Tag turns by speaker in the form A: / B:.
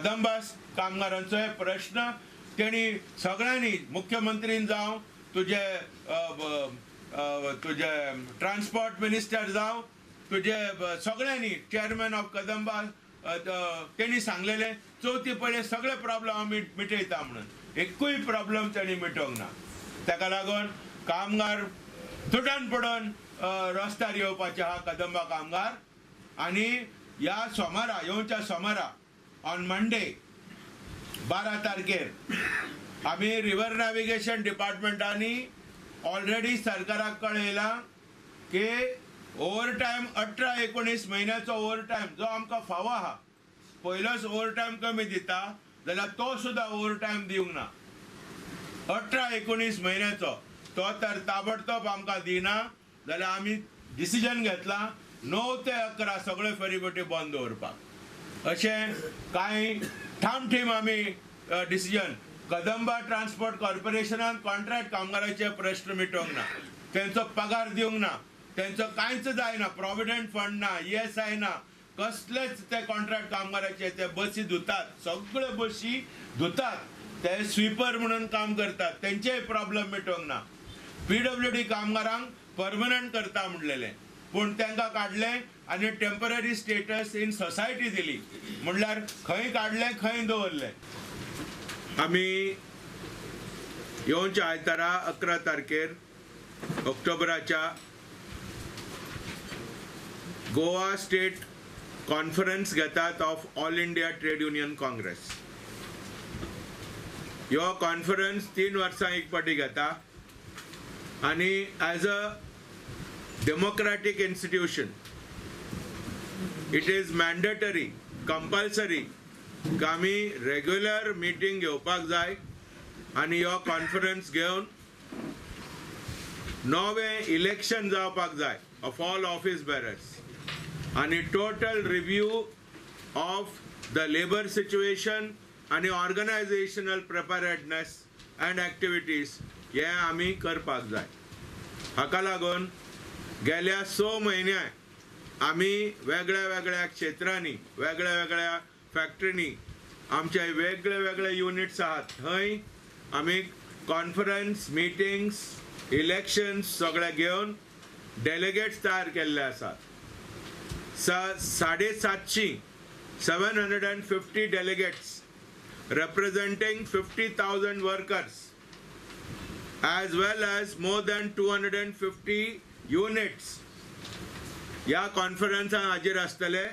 A: कदंबा कामगारांचो हे प्रश्न तेणी सगळ्यांनी मुख्यमंत्रीन जावं तुझे ट्रान्सपोर्ट मिनिस्टर जावं तुझे सगळ्यांनी चेअरमॅन ऑफ कदंबा तेणी सांगलेले चवथी पडले सगळे प्रॉब्लेम आमी मिटयता म्हणून एकूय प्रॉब्लेम तेणी मिटोवंक ना। ताका लागून कामगार तुटून पडून रस्त्यार येवपाचे आहा कदंबा कामगार। आणि ह्या सोमारा येवच्या सोमारा ऑन मंडे 12 तारखेर आमी रिवर नॅव्हिगेशन डिपार्टमेंटानी ऑलरेडी सरकाराक कळयला की ओव्हरटायम 18-19 म्हयन्याचो ओव्हरटायम जो आमकां फावो आहा पयलोच ओव्हरटायम कमी दिता जाल्यार तो सुद्दां ओव्हरटायम दिवंक ना। 18-19 म्हयन्याचो तो तर ताबडतोब आमकां दिना जाल्यार आमी डिसिजन घेतला 9 ते 11 सगळे फेरीबोटी बंद दवरपाक अशें कांय ठाम ठीम आमी डिसिजन। कदंबा ट्रान्सपोर्ट कॉर्पोरेशनान कॉन्ट्रॅक्ट कामगारांचे प्रश्न मिटोवंक ना, तेंचो पगार दिवंक ना, तेंचो कांयच जायना, प्रॉव्हिडंट फंड ना, ESI ना, कसलेच ते कॉन्ट्रॅक्ट कामगाराचे ते बसी धुतात, सगळे बसी धुतात, ते स्वीपर म्हणून काम करतात, तेंचेय प्रॉब्लेम मिटोवंक ना। PWD कामगारांक परमनंट करता म्हणलेले पूण तांकां काडले आनी टेम्पररी स्टेटस इन सोसायटी दिली म्हणल्यार खंय काडले खंय दवरले। आमी येवच्या आयतारा 11 तारखेर ऑक्टोबराच्या गोवा स्टेट कॉन्फरन्स घेतात of all India trade union Congress. ह्यो कॉन्फरन्स 3 वर्सां एक फावटी घेता आनी as a democratic institution it is mandatory compulsory की आमी रेग्युलर मीटिंग घेवपाक जाय आनी ह्यो कॉन्फरन्स घेवन नवें इलेक्शन जावपाक जाय ऑफ ऑल ऑफिस बेरर्स आनी total review of the labour situation आनी ऑर्गनायजेशनल प्रिपेरेडनेस एंड एक्टिविटीज हे आमी करपाक जाय। हाका लागून गेल्या 6 म्हयन्या आमी वेगळ्या वेगळ्या क्षेत्रांनी वेगळ्या वेगळ्या फॅक्टरीनी आमचे वेगळे वेगळे युनिट्स आहात थंय आमी कॉन्फरन्स मिटिंग्स इलेक्शन्स सगळे घेवन डेलिगेट्स तयार केल्ले आसात। 750 delegates representing 50,000 workers as well as more than 250 units या कॉन्फरन्सान हाजीर आसतले।